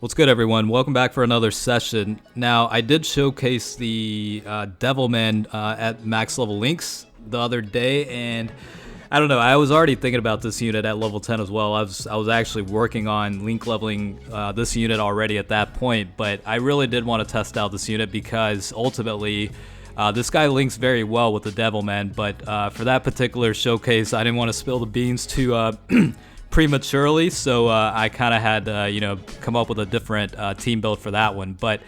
What's good, everyone? Welcome back for another session. Now, I did showcase the Devilman at max level links the other day, and I don't know, I was already thinking about this unit at level 10 as well. I was actually working on link leveling this unit already at that point, but I really did want to test out this unit because ultimately this guy links very well with the Devilman, but for that particular showcase, I didn't want to spill the beans too prematurely, so I kind of had come up with a different team build for that one. But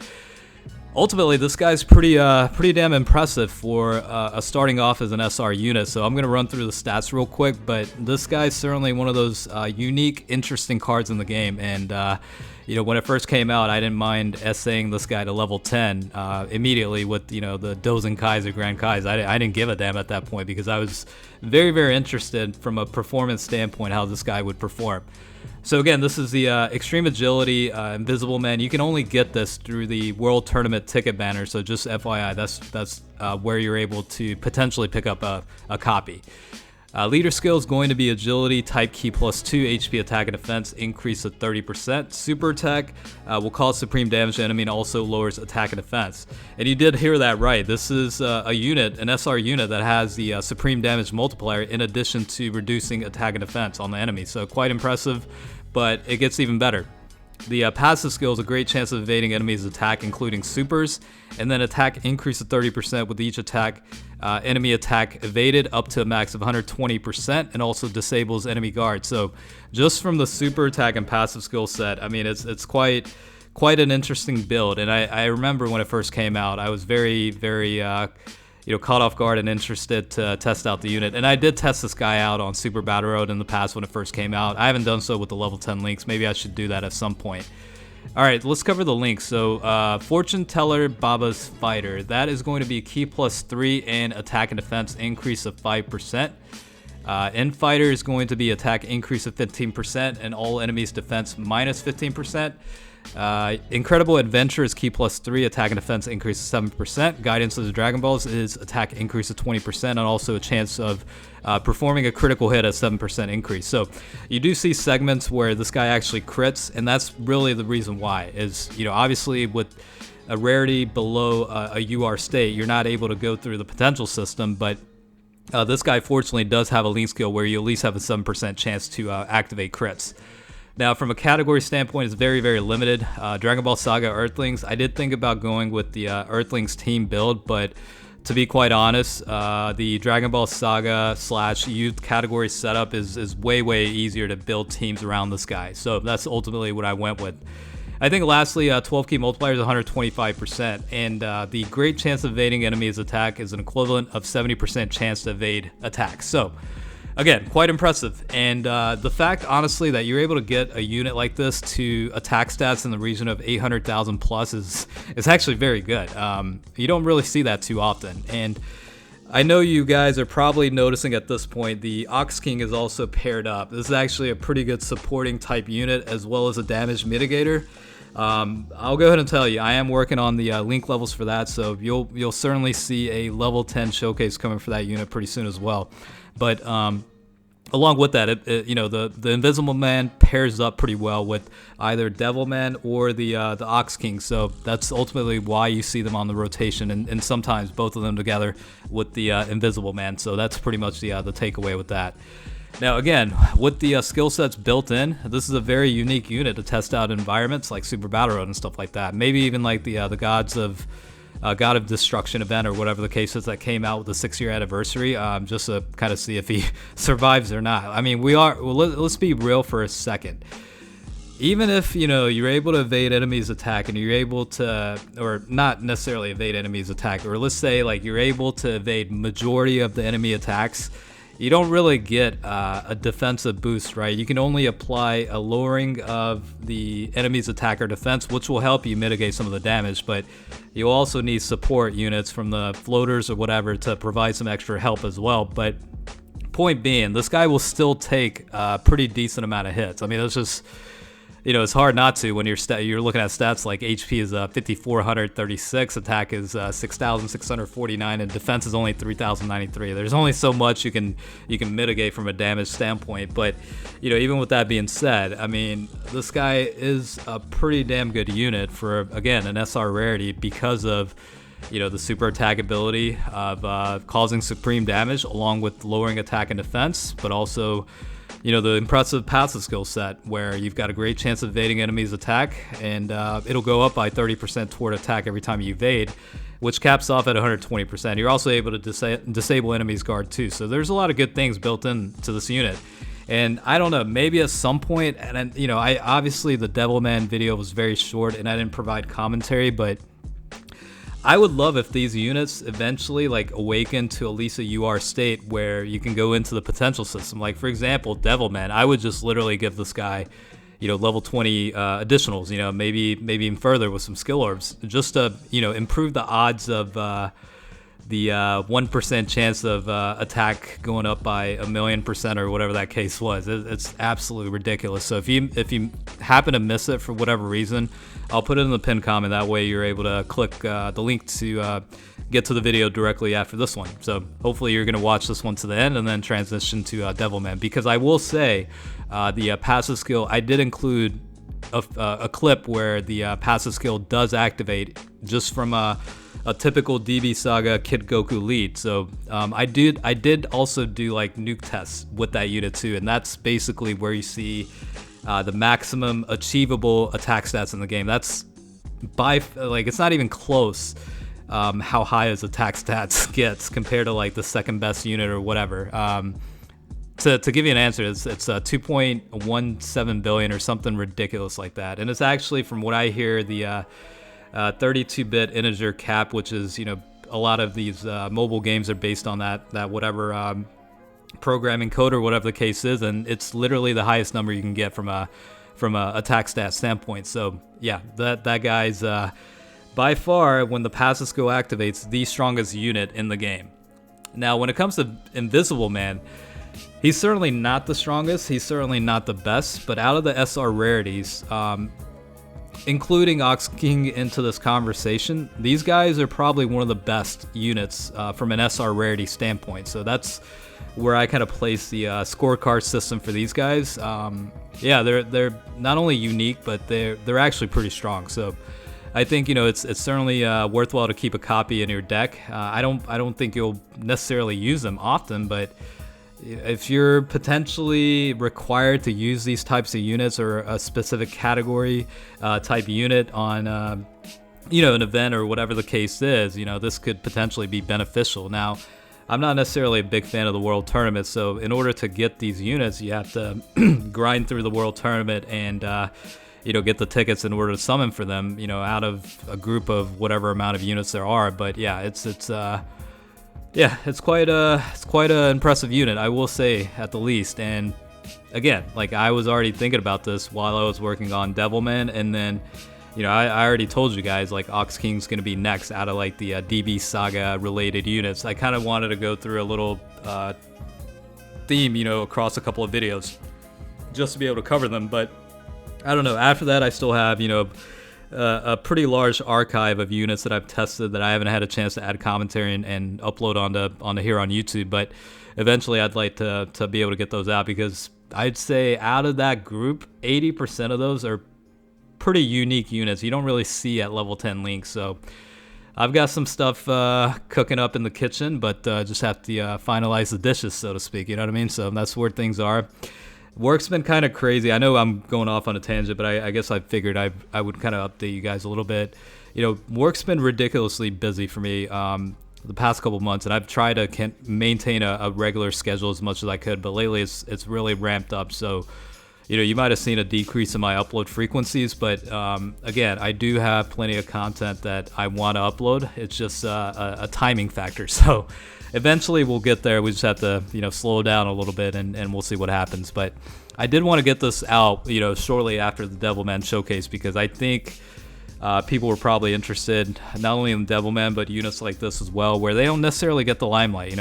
ultimately, this guy's pretty damn impressive for starting off as an SR unit. So I'm gonna run through the stats real quick, but this guy's certainly one of those unique, interesting cards in the game. And when it first came out, I didn't mind essaying this guy to level 10 immediately with the Dozen Kais or Grand Kais. I didn't give a damn at that point because I was very, very interested from a performance standpoint how this guy would perform. So again, this is the Extreme Agility Invisible Man. You can only get this through the World Tournament ticket banner, so just FYI, that's where you're able to potentially pick up a copy. Leader skill is going to be Agility, Type Key plus 2, HP attack and defense, increase of 30%. Super attack will cause supreme damage to enemy and also lowers attack and defense. And you did hear that right. This is a unit, an SR unit that has the supreme damage multiplier in addition to reducing attack and defense on the enemy. So quite impressive, but it gets even better. The passive skill is a great chance of evading enemies' attack, including supers, and then attack increase of 30% with each attack. Enemy attack evaded up to a max of 120%, and also disables enemy guard. So just from the super attack and passive skill set, I mean, it's quite an interesting build. And I remember when it first came out, I was very caught off guard and interested to test out the unit. And I did test this guy out on Super Battle Road in the past when it first came out. I haven't done so with the level 10 links. Maybe I should do that at some point. All right, let's cover the links. So Fortune Teller Baba's Fighter. That is going to be key plus 3 and attack and defense increase of 5%. End Fighter is going to be attack increase of 15% and all enemies defense minus 15%. Incredible Adventure is key plus 3, attack and defense increase of 7%. Guidance of the Dragon Balls is attack increase of 20% and also a chance of performing a critical hit at 7% increase. So you do see segments where this guy actually crits, and that's really the reason why. Is obviously with a rarity below a UR state, you're not able to go through the potential system, but this guy fortunately does have a lean skill where you at least have a 7% chance to activate crits. Now, from a category standpoint, it's very, very limited. Dragon Ball Saga Earthlings, I did think about going with the Earthlings team build, but to be quite honest, the Dragon Ball Saga / youth category setup is way, way easier to build teams around this guy. So that's ultimately what I went with. I think lastly, 12 key multiplier is 125%, and the great chance of evading enemies' attack is an equivalent of 70% chance to evade attacks. So again, quite impressive. And the fact, honestly, that you're able to get a unit like this to attack stats in the region of 800,000 plus is actually very good. You don't really see that too often. And I know you guys are probably noticing at this point the Ox King is also paired up. This is actually a pretty good supporting type unit as well as a damage mitigator. I'll go ahead and tell you, I am working on the link levels for that, so you'll certainly see a level 10 showcase coming for that unit pretty soon as well. But along with that, the Invisible Man pairs up pretty well with either Devilman or the Ox King. So that's ultimately why you see them on the rotation, and sometimes both of them together with the Invisible Man. So that's pretty much the takeaway with that. Now again, with the skill sets built in, this is a very unique unit to test out in environments like Super Battle Road and stuff like that. Maybe even like the God of Destruction event or whatever the case is that came out with the 6-year anniversary, just to kind of see if he survives or not. I mean, let's be real for a second. Even if you're able to evade enemies' attack and you're able to, or not necessarily evade enemies' attack, or let's say like you're able to evade majority of the enemy attacks, you don't really get a defensive boost, right? You can only apply a lowering of the enemy's attack or defense, which will help you mitigate some of the damage, but you also need support units from the floaters or whatever to provide some extra help as well. But point being, this guy will still take a pretty decent amount of hits. I mean, it's hard not to when you're looking at stats like HP is 5,436, attack is 6,649, and defense is only 3,093. There's only so much you can mitigate from a damage standpoint. But even with that being said, I mean, this guy is a pretty damn good unit for, again, an SR rarity because of the super attack ability of causing supreme damage along with lowering attack and defense, but also the impressive passive skill set where you've got a great chance of evading enemies' attack, and it'll go up by 30% toward attack every time you evade, which caps off at 120%. You're also able to disable enemies' guard too, so there's a lot of good things built into this unit. And I don't know, maybe at some point, and I obviously the Devilman video was very short and I didn't provide commentary, but I would love if these units eventually awaken to at least a UR state where you can go into the potential system. Like for example, Devilman, I would just literally give this guy, level 20 additionals, maybe even further with some skill orbs, just to, improve the odds of the 1% chance of attack going up by 1,000,000% or whatever that case was. It's absolutely ridiculous. So if you happen to miss it for whatever reason, I'll put it in the pinned comment. That way you're able to click the link to get to the video directly after this one. So hopefully you're going to watch this one to the end and then transition to Devilman, because I will say the passive skill, I did include a clip where the passive skill does activate just from a typical DB Saga Kid Goku lead. So I did also do nuke tests with that unit too, and that's basically where you see the maximum achievable attack stats in the game. That's it's not even close how high his attack stats gets compared to the second best unit or whatever. To give you an answer, it's 2.17 billion or something ridiculous like that, and it's actually, from what I hear, the 32-bit integer cap, which is a lot of these mobile games are based on that whatever programming code or whatever the case is, and it's literally the highest number you can get from a attack stat standpoint. So yeah, that guy's by far, when the passive skill activates, the strongest unit in the game. Now when it comes to Invisible Man, he's certainly not the strongest, he's certainly not the best, but out of the SR rarities, including Ox King into this conversation, these guys are probably one of the best units from an SR rarity standpoint. So that's where I kind of place the scorecard system for these guys. Yeah, they're not only unique, but they're actually pretty strong. So I think it's certainly worthwhile to keep a copy in your deck. I don't think you'll necessarily use them often, but if you're potentially required to use these types of units or a specific category type unit on an event or whatever the case is, this could potentially be beneficial. Now, I'm not necessarily a big fan of the World Tournament, so in order to get these units, you have to grind through the World Tournament and get the tickets in order to summon for them, out of a group of whatever amount of units there are. But yeah, it's quite a impressive unit, I will say, at the least. And again, I was already thinking about this while I was working on Devilman, and then I already told you guys Ox King's gonna be next out of the DB Saga related units. I kind of wanted to go through a little theme across a couple of videos just to be able to cover them, but I don't know, after that I still have a pretty large archive of units that I've tested that I haven't had a chance to add commentary and upload onto here on YouTube. But eventually I'd like to be able to get those out, because I'd say out of that group, 80% of those are pretty unique units you don't really see at level 10 links. So I've got some stuff cooking up in the kitchen, but just have to finalize the dishes, so to speak, you know what I mean? So that's where things are. Work's been kind of crazy. I know I'm going off on a tangent, but I guess I figured I would kind of update you guys a little bit. Work's been ridiculously busy for me the past couple months, and I've tried to maintain a regular schedule as much as I could, but lately it's really ramped up. So you might have seen a decrease in my upload frequencies, but again, I do have plenty of content that I want to upload. It's just a timing factor. So eventually we'll get there. We just have to, slow down a little bit, and we'll see what happens. But I did want to get this out, shortly after the Devilman showcase, because I think people were probably interested not only in Devilman, but units like this as well, where they don't necessarily get the limelight.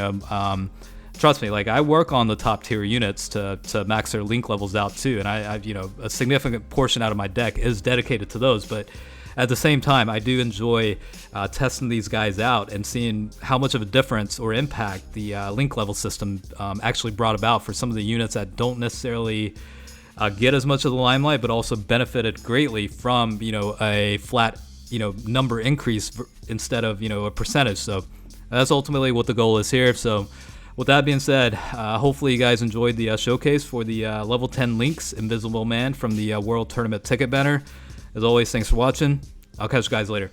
trust me, like I work on the top tier units to max their link levels out too, and I've a significant portion out of my deck is dedicated to those. But at the same time, I do enjoy testing these guys out and seeing how much of a difference or impact the link level system actually brought about for some of the units that don't necessarily get as much of the limelight, but also benefited greatly from a flat number increase instead of a percentage. So that's ultimately what the goal is here. So with that being said, hopefully you guys enjoyed the showcase for the level 10 links Invisible Man from the World Tournament ticket banner. As always, thanks for watching. I'll catch you guys later.